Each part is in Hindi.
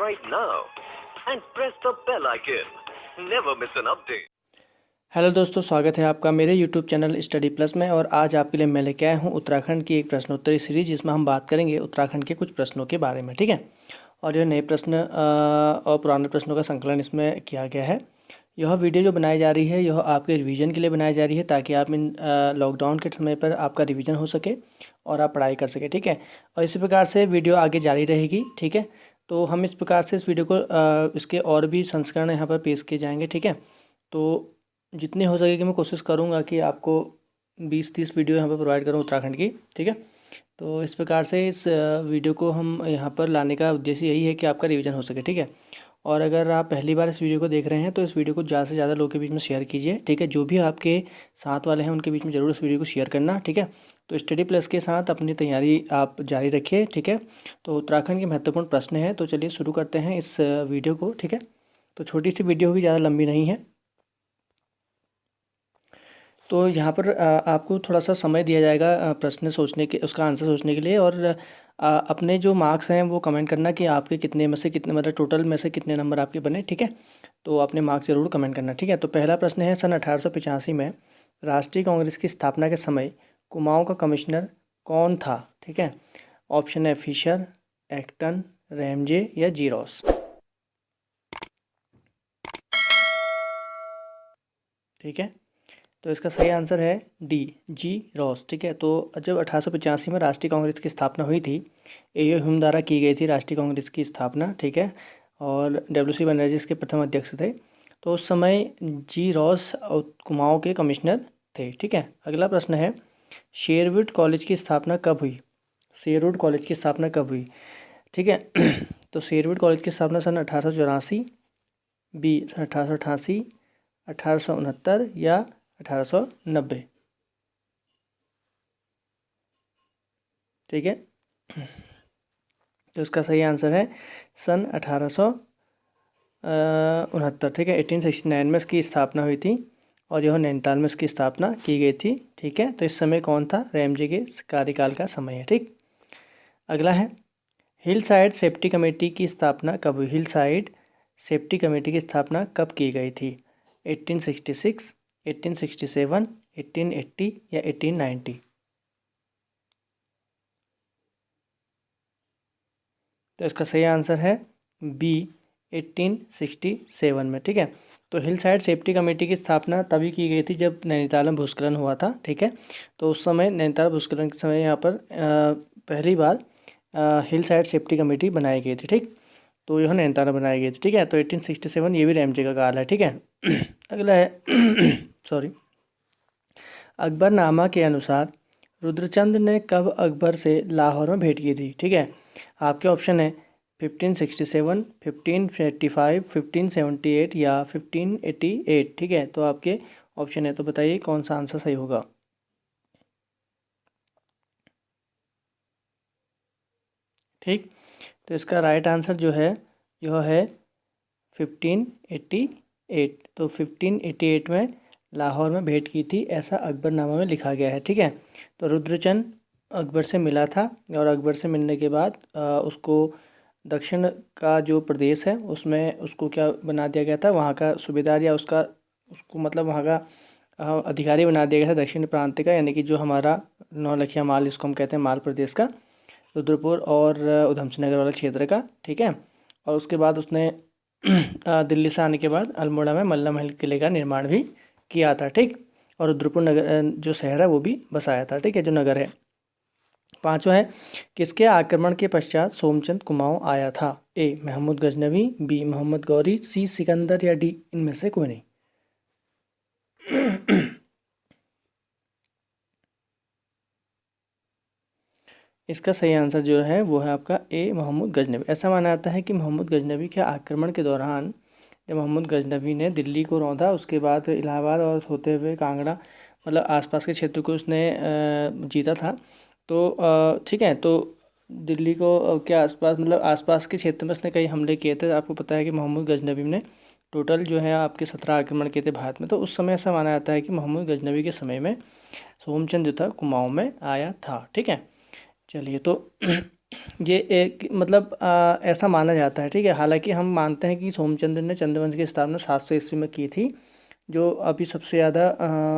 right now and press the bell icon. Never miss an update. Hello दोस्तों, स्वागत है आपका मेरे YouTube चैनल स्टडी प्लस में। और आज आपके लिए मैं लेके आया हूँ उत्तराखंड की एक प्रश्नोत्तरी सीरीज, जिसमें हम बात करेंगे उत्तराखंड के कुछ प्रश्नों के बारे में। ठीक है, और यह नए प्रश्न और पुराने प्रश्नों का संकलन इसमें किया गया है। यह वीडियो जो बनाई जा रही है यह आपके रिवीजन के लिए बनाई जा रही है, ताकि आप इन लॉकडाउन के समय पर आपका रिवीजन हो सके और आप पढ़ाई कर सके। ठीक है, और इसी प्रकार से वीडियो आगे जारी रहेगी। ठीक है, तो हम इस प्रकार से इस वीडियो को इसके और भी संस्करण यहाँ पर पेश किए जाएंगे। ठीक है, तो जितनी हो सकेगी मैं कोशिश करूँगा कि आपको 20-30 वीडियो यहाँ पर प्रोवाइड करूँ उत्तराखंड की। ठीक है, तो इस प्रकार से इस वीडियो को हम यहाँ पर लाने का उद्देश्य यही है कि आपका रिवीजन हो सके। ठीक है, और अगर आप पहली बार इस वीडियो को देख रहे हैं तो इस वीडियो को ज़्यादा से ज़्यादा लोगों के बीच में शेयर कीजिए। ठीक है, जो भी आपके साथ वाले हैं उनके बीच में ज़रूर इस वीडियो को शेयर करना। ठीक है, तो स्टडी प्लस के साथ अपनी तैयारी आप जारी रखिए। ठीक है, तो उत्तराखंड के महत्वपूर्ण प्रश्न हैं, तो चलिए शुरू करते हैं इस वीडियो को। ठीक है, तो छोटी सी वीडियो होगी, ज़्यादा लंबी नहीं है। तो यहाँ पर आपको थोड़ा सा समय दिया जाएगा प्रश्न सोचने के, उसका आंसर सोचने के लिए। और अपने जो मार्क्स हैं वो कमेंट करना कि आपके कितने में से कितने, मतलब टोटल में से कितने नंबर आपके बने। ठीक है, तो अपने मार्क्स ज़रूर कमेंट करना। ठीक है, तो पहला प्रश्न है, सन 1885 में राष्ट्रीय कांग्रेस की स्थापना के समय कुमाऊँ का कमिश्नर कौन था? ठीक है, ऑप्शन है फिशर, एक्टन, रैमजे या जी रॉस। ठीक है, तो इसका सही आंसर है डी, जी रॉस। ठीक है, तो जब 1885 में राष्ट्रीय कांग्रेस की स्थापना हुई थी, ए ह्यूम द्वारा की गई थी राष्ट्रीय कांग्रेस की स्थापना। ठीक है, और डब्ल्यू.सी. बनर्जी इसके प्रथम अध्यक्ष थे। तो उस समय जी रॉस और कुमाऊँ के कमिश्नर थे। ठीक है, अगला प्रश्न है, शेरवुड कॉलेज की स्थापना कब हुई? शेरवुड कॉलेज की स्थापना कब हुई? ठीक है, तो शेरवुड कॉलेज की स्थापना सन 1884, बी सन 1888, 1869 या 1890। ठीक है, तो इसका सही आंसर है सन 1869। ठीक है, 1869 में इसकी स्थापना हुई थी और यह नैनीताल में इसकी स्थापना की गई थी। ठीक है, तो इस समय कौन था? रैमजे के कार्यकाल का समय है। ठीक, अगला है, हिल साइड सेफ्टी कमेटी की स्थापना कब हुई? हिल साइड सेफ्टी कमेटी की स्थापना कब की गई थी? 1866, 1867, 1880 या 1890। तो इसका सही आंसर है बी, 1867 में। ठीक है, तो हिल साइड सेफ्टी कमेटी की स्थापना तभी की गई थी जब नैनीताल में भूस्खलन हुआ था। ठीक है, तो उस समय नैनीताल भूस्खलन के समय यहाँ पर पहली बार हिल साइड सेफ्टी कमेटी बनाई गई थी। ठीक, तो यह नैनीताल में बनाई गई थी। ठीक है, तो 1867 ये भी रैमजे का काल है। ठीक है, अगला है सॉरी, अकबरनामा के अनुसार रुद्रचंद ने कब अकबर से लाहौर में भेंट की थी? ठीक है, आपके ऑप्शन है 1567, 1585, 1578 या 1588। ठीक है, तो आपके ऑप्शन है, तो बताइए कौन सा आंसर सही होगा। ठीक, तो इसका राइट आंसर जो है यह है 1588। तो 1588 में लाहौर में भेंट की थी, ऐसा अकबरनामा में लिखा गया है। ठीक है, तो रुद्रचंद अकबर से मिला था और अकबर से मिलने के बाद उसको दक्षिण का जो प्रदेश है उसमें उसको क्या बना दिया गया था, वहाँ का सूबेदार या उसको मतलब वहाँ का अधिकारी बना दिया गया था दक्षिण प्रांत का, यानी कि जो हमारा नौलखिया माल, इसको हम कहते हैं माल प्रदेश का, रुद्रपुर और उधम सिंह नगर वाला क्षेत्र का। ठीक है, और उसके बाद उसने दिल्ली से आने के बाद अल्मोड़ा में मल्ला महल किले का निर्माण भी किया था। ठीक, और रुद्रपुर नगर जो शहर है वो भी बसाया था। ठीक है, जो नगर है। पांचवा है, किसके आक्रमण के पश्चात सोमचंद कुमाऊँ आया था? ए महमूद गजनवी, बी मोहम्मद गौरी, सी सिकंदर या डी इनमें से कोई नहीं। इसका सही आंसर जो है वो है आपका ए मोहम्मद गजनवी। ऐसा माना जाता है कि मोहम्मद गजनवी के आक्रमण के दौरान जब मोहम्मद गजनवी ने दिल्ली को रौंदा, उसके बाद इलाहाबाद और होते हुए कांगड़ा, मतलब आसपास के क्षेत्र को उसने जीता था। तो ठीक है, तो दिल्ली को के आसपास, मतलब आसपास के क्षेत्र में उसने कई हमले किए थे। आपको पता है कि मोहम्मद गजनवी ने टोटल जो है आपके 17 आक्रमण किए थे भारत में। तो उस समय ऐसा माना जाता है कि मोहम्मद गजनवी के समय में सोमचंद जो था कुमाऊँ में आया था। ठीक है, चलिए, तो ये एक मतलब ऐसा माना जाता है, ठीक है। हालांकि हम मानते हैं कि सोमचंद्र ने चंद्रवंश की स्थापना 700 ईस्वी में की थी, जो अभी सबसे ज़्यादा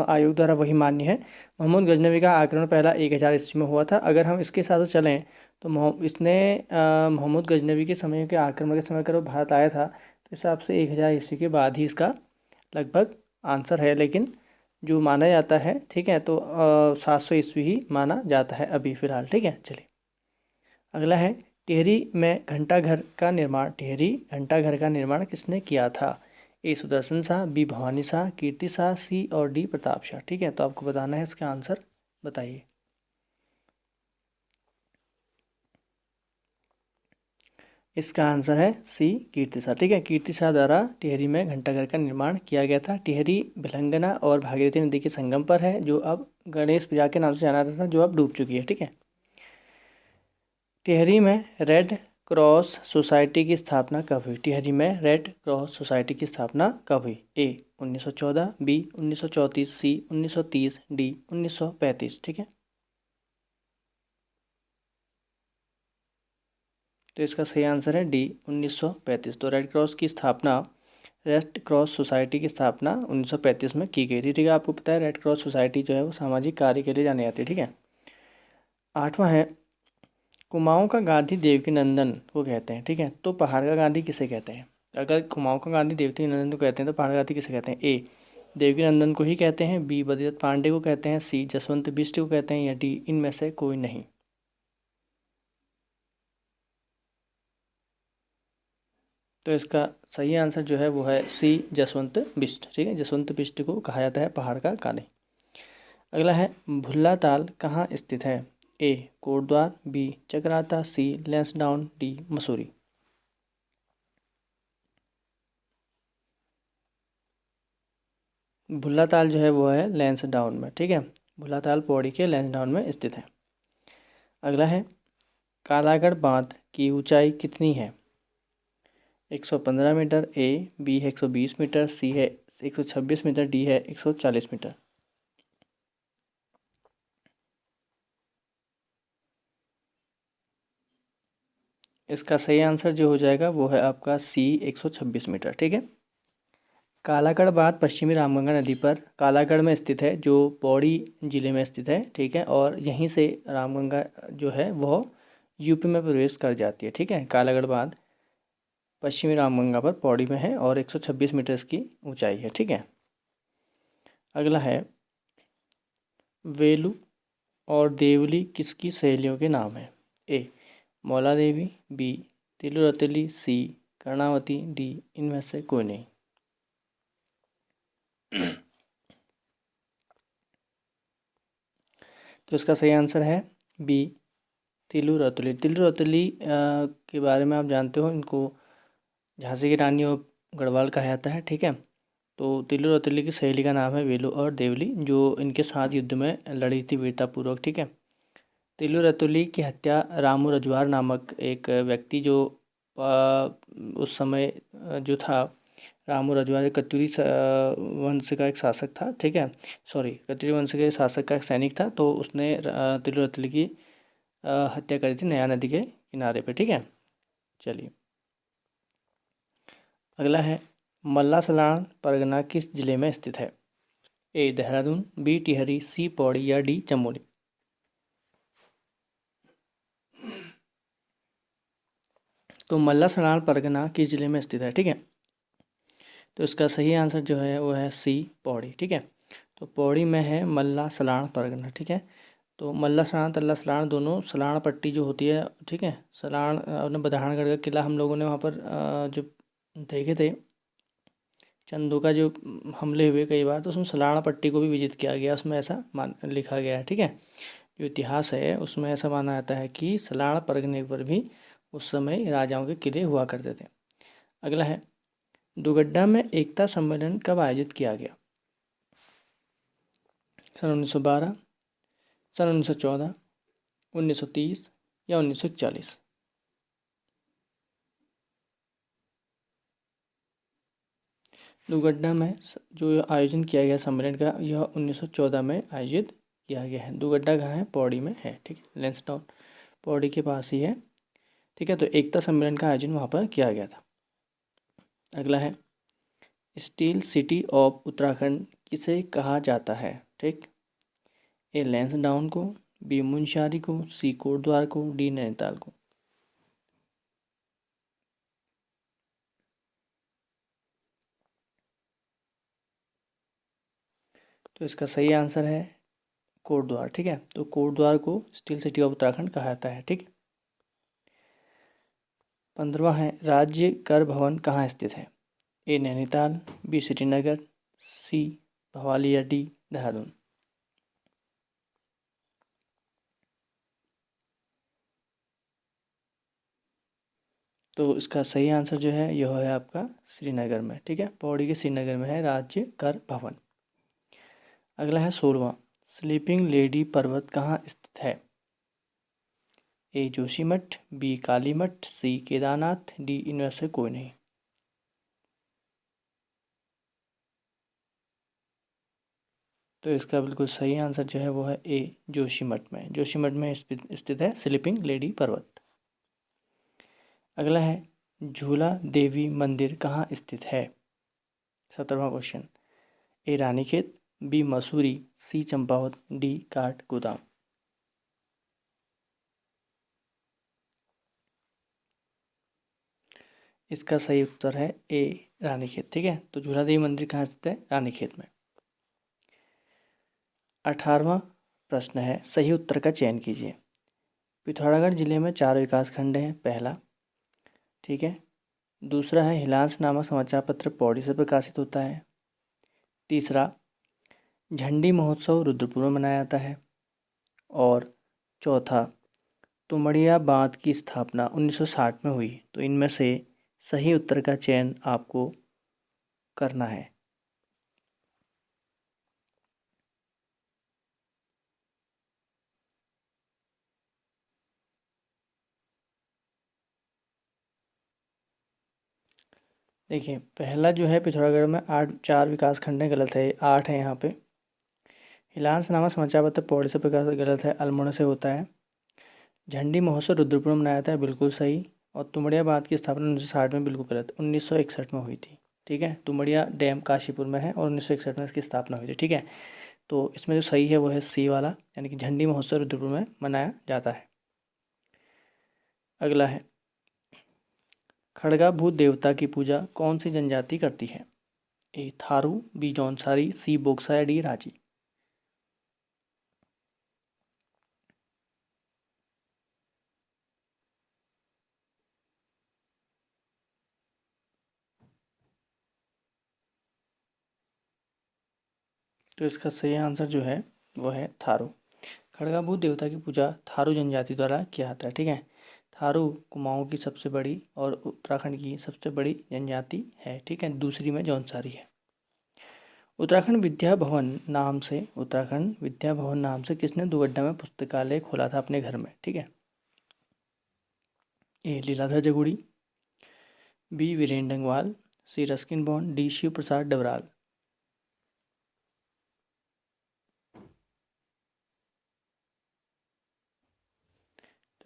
आयोग द्वारा वही मान्य है। मोहम्मद गजनवी का आक्रमण पहला 1000 ईस्वी में हुआ था। अगर हम इसके हिसाब से चलें तो इसने मोहम्मद गजनवी के समय के आक्रमण के समय अगर वो भारत आया था तो इस हिसाब से 1000 ईस्वी के बाद ही इसका लगभग आंसर है। लेकिन जो माना जाता है, ठीक है, तो 700 ईस्वी ही माना जाता है अभी फ़िलहाल, ठीक है। चलिए अगला है, टिहरी में घंटाघर का निर्माण किसने किया था? ए सुदर्शन शाह, बी भवानी शाह, कीर्ति शाह, सी और डी प्रताप शाह, ठीक है। तो आपको बताना है इसका आंसर, बताइए। इसका आंसर है सी कीर्ति शाह, ठीक है। कीर्ति शाह द्वारा टिहरी में घंटाघर का निर्माण किया गया था। टिहरी भिलंगना और भागीरथी नदी के संगम पर है, जो अब गणेश पूजा के नाम से जाना जाता था, जो अब डूब चुकी है, ठीक है। टिहरी में रेड क्रॉस सोसाइटी की स्थापना कब हुई? टिहरी में रेड क्रॉस सोसाइटी की स्थापना कब हुई? ए 1914, बी 1934, सी 1930, डी 1935, ठीक है। तो इसका सही आंसर है डी 1935। तो रेड क्रॉस सोसाइटी की स्थापना 1935 में की गई थी, ठीक है। आपको पता है रेड क्रॉस सोसाइटी जो है वो सामाजिक कार्य के लिए जानी जाती है, ठीक है। 8वां है, कुमाऊं का गांधी देवकी नंदन को कहते हैं, ठीक है। तो पहाड़ का गांधी किसे कहते हैं? अगर कुमाऊं का गांधी देवकी नंदन को कहते हैं तो पहाड़ का गांधी किसे कहते हैं? ए देवकी नंदन को ही कहते हैं, बी बद्रीदत्त पांडे को कहते हैं, सी जसवंत बिष्ट को कहते हैं, या डी इनमें से कोई नहीं। तो इसका सही आंसर जो है वो है सी जसवंत बिष्ट, ठीक है। जसवंत बिष्ट को कहा जाता है पहाड़ का गांधी। अगला है, भुल्ला ताल कहाँ स्थित है? ए कोटद्वार, बी चकराता, सी लैंसडाउन, डी मसूरी। भुल्ला ताल जो है वो है लैंसडाउन में, ठीक है। भुल्ला ताल पौड़ी के लैंसडाउन में स्थित है। अगला है, कालागढ़ बांध की ऊंचाई कितनी है? 115 मीटर, ए बी है 120 मीटर, सी है 126 मीटर, डी है 140 मीटर। इसका सही आंसर जो हो जाएगा वो है आपका सी 126 मीटर, ठीक है। कालागढ़ बांध पश्चिमी रामगंगा नदी पर कालागढ़ में स्थित है, जो पौड़ी जिले में स्थित है, ठीक है। और यहीं से रामगंगा जो है वह यूपी में प्रवेश कर जाती है, ठीक है। कालागढ़ बांध पश्चिमी रामगंगा पर पौड़ी में है और 126 मीटर इसकी ऊंचाई है, ठीक है। अगला है, वेलू और देवली किसकी सहेलियों के नाम है? ए मौला देवी, बी तिलु रतली, सी कर्णावती, डी इनमें से कोई नहीं। तो इसका सही आंसर है बी तिलु रतली। तिलु रतली के बारे में आप जानते हो, इनको झांसी की रानी और गढ़वाल कहा जाता है, ठीक है। तो तिलु रतली की सहेली का नाम है वेलू और देवली, जो इनके साथ युद्ध में लड़ी थी वीरतापूर्वक, ठीक है। तिलु रतुली की हत्या रामू रजवार नामक एक व्यक्ति, जो उस समय जो था रामू रजवार एक कत्यूरी वंश का एक शासक था, ठीक है। सॉरी, कत्यूरी वंश के शासक का एक सैनिक था, तो उसने तिलु रतुली की हत्या करी थी नया नदी के किनारे पे, ठीक है। चलिए अगला है, मल्ला सलाण परगना किस जिले में स्थित है? ए देहरादून, बी टिहरी, सी पौड़ी, या डी चमोली। तो मल्ला सलाण परगना किस जिले में स्थित है, ठीक है। तो इसका सही आंसर जो है वो है सी पौड़ी, ठीक है। तो पौड़ी में है मल्ला सलाण परगना, ठीक है। तो मल्ला सलाण तल्ला सलाण दोनों सलाण पट्टी जो होती है, ठीक है। सलाण अपने बधानगढ़ का किला हम लोगों ने वहाँ पर जो देखे थे चंदू का जो हमले हुए कई बार, तो उसमें सलाण पट्टी को भी विजिट किया गया, उसमें ऐसा लिखा गया है, ठीक है। जो इतिहास है उसमें ऐसा माना जाता है कि सलाण परगने पर भी उस समय राजाओं के किले हुआ करते थे। अगला है, दुगड्डा में एकता सम्मेलन कब आयोजित किया गया? सन 1912, सन 1914, 1930 या 1940। दुगड्डा में जो आयोजन किया गया सम्मेलन का, यह 1914 में आयोजित किया गया है। दुगड्डा कहाँ है? पौड़ी में है, ठीक है। लैंसडाउन पौड़ी के पास ही है, ठीक है। तो एकता सम्मेलन का आयोजन वहाँ पर किया गया था। अगला है स्टील सिटी ऑफ उत्तराखंड किसे कहा जाता है, ठीक। ए लैंसडाउन को, बी मुनस्यारी को, सी कोटद्वार को, डी नैनीताल को। तो इसका सही आंसर है कोटद्वार, ठीक है। तो कोटद्वार को स्टील सिटी ऑफ उत्तराखंड कहा जाता है, ठीक। 15वां है राज्य कर भवन कहाँ स्थित है, ए नैनीताल, बी श्रीनगर, सी भवाली या डी देहरादून। तो इसका सही आंसर जो है यह है आपका श्रीनगर में, ठीक है। पौड़ी के श्रीनगर में है राज्य कर भवन। अगला है 16वां स्लीपिंग लेडी पर्वत कहाँ स्थित है, ए जोशीमठ, बी कालीमठ, सी केदारनाथ, डी इनमें से कोई नहीं। तो इसका बिल्कुल सही आंसर जो है वो है ए जोशीमठ में। जोशीमठ में स्थित है स्लीपिंग लेडी पर्वत। अगला है झूला देवी मंदिर कहाँ स्थित है, 17वां क्वेश्चन, ए रानीखेत, बी मसूरी, सी चंपावत, डी काठ गोदाम। इसका सही उत्तर है ए रानीखेत, ठीक है। तो झूला देवी मंदिर कहाँ स्थित है, रानीखेत में। 18वां प्रश्न है सही उत्तर का चयन कीजिए। पिथौरागढ़ जिले में 4 विकास खंड हैं, पहला, ठीक है। दूसरा है हिलांस नामक समाचार पत्र पौड़ी से प्रकाशित होता है। तीसरा झंडी महोत्सव रुद्रपुर में मनाया जाता है। और चौथा तुमड़िया बांध की स्थापना 1960 में हुई। तो इनमें से सही उत्तर का चयन आपको करना है। देखिए पहला जो है पिथौरागढ़ में 4 विकास खंड है, गलत है, 8 है यहाँ पे। हिलांस नामक समाचार पत्र पौड़ी से प्रकाशित, गलत है, अल्मोड़ा से होता है। झंडी महोत्सव रुद्रपुर में मनाया जाता है, बिल्कुल सही। और तुमड़िया बांध की स्थापना 1960 में, बिल्कुल गलत, 1961 में हुई थी, ठीक है। तुमड़िया डैम काशीपुर में है और 1961 में इसकी स्थापना हुई थी, ठीक है। तो इसमें जो सही है वो है सी वाला, यानी कि झंडी महोत्सव रुद्रपुर में मनाया जाता है। अगला है खड़गा भूत देवता की पूजा कौन सी जनजाति करती है, ए थारू, बी जौनसारी, सी बोक्सा या डी राजी। तो इसका सही आंसर जो है वो है थारू। खड़गा भूत देवता की पूजा थारू जनजाति द्वारा किया जाता है, ठीक है। थारू कुमाऊं की सबसे बड़ी और उत्तराखंड की सबसे बड़ी जनजाति है, ठीक है। दूसरी में जौनसारी है। उत्तराखंड विद्या भवन नाम से किसने दुगड्डा में पुस्तकालय खोला था अपने घर में, ठीक है। ए लीलाधर जगुड़ी, बी वीरेंद्र डंगवाल, सी रस्किन बॉन्ड, डी शिव प्रसाद डबराल।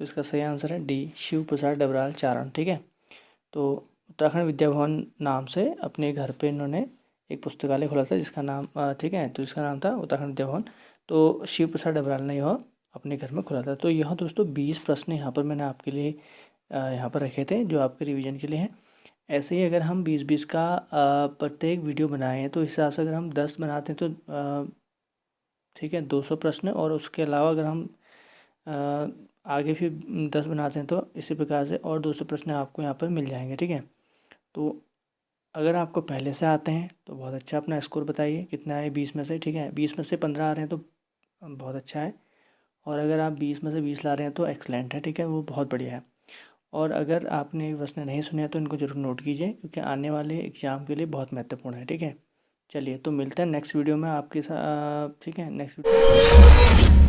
तो इसका सही आंसर है डी शिव प्रसाद डबराल चारण, ठीक है। तो उत्तराखंड विद्या भवन नाम से अपने घर पे इन्होंने एक पुस्तकालय खोला था जिसका नाम, ठीक है, तो इसका नाम था उत्तराखंड विद्या भवन। तो शिव प्रसाद डबराल ने यह अपने घर में खोला था। तो यह दोस्तों 20 प्रश्न यहाँ पर मैंने आपके लिए यहाँ पर रखे थे जो आपके रिवीजन के लिए हैं। ऐसे ही अगर हम 20-20 का प्रत्येक वीडियो बनाएं तो इस हिसाब से अगर हम 10 बनाते हैं तो ठीक है 200 प्रश्न, और उसके अलावा अगर हम आगे फिर 10 बनाते हैं तो इसी प्रकार से और 200 प्रश्न आपको यहाँ पर मिल जाएंगे, ठीक है। तो अगर आपको पहले से आते हैं तो बहुत अच्छा, अपना स्कोर बताइए कितना है 20 में से, ठीक है। 20 में से 15 आ रहे हैं तो बहुत अच्छा है, और अगर आप 20 में से 20 ला रहे हैं तो एक्सलेंट है, ठीक है, वो बहुत बढ़िया है। और अगर आपने प्रश्न नहीं सुने तो इनको ज़रूर नोट कीजिए क्योंकि आने वाले एग्ज़ाम के लिए बहुत महत्वपूर्ण है, ठीक है। चलिए तो मिलते हैं नेक्स्ट वीडियो में आपके साथ, ठीक है, नेक्स्ट वीडियो।